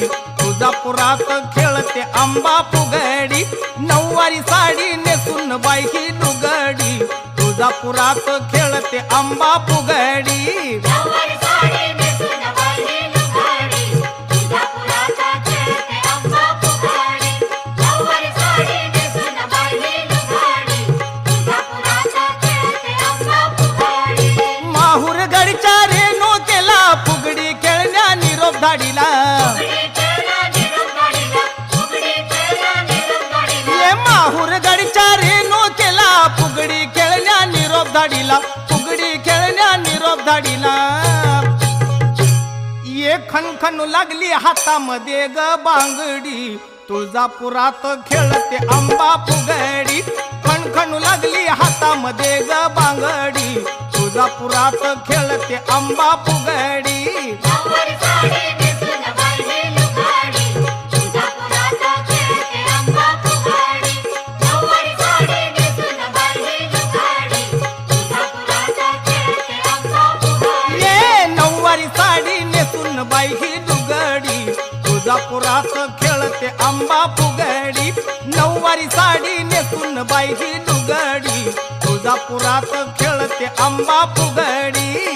तुळजापुरात खेळते आंबा फुगडी नऊवारी साडी नेसून बाई ही लुगडी तुळजापुरात खेळते आंबा फुगडी माहुरगडच्या रेणुकेला फुगडी खेळण्या निरोप धाडीला माहुरगडच्या रेणुकेला फुगडी खेळण्या निरोप धाडीला फुगडी खेळण्या निरोप धाडीला ये खणखणू लागली हातामध्ये ग बांगडी तुळजापुरात खेळते आंबा फुगडी खणखणू लागली हातामध्ये ग बांगडी तुळजापुरात खेळते आंबा फुगडी बाई ही लुगडी तुळजापुरात खेळते आंबा फुगडी नऊवारी साडी नेसून बाई ही लुगडी तुळजापुरात खेळते आंबा फुगडी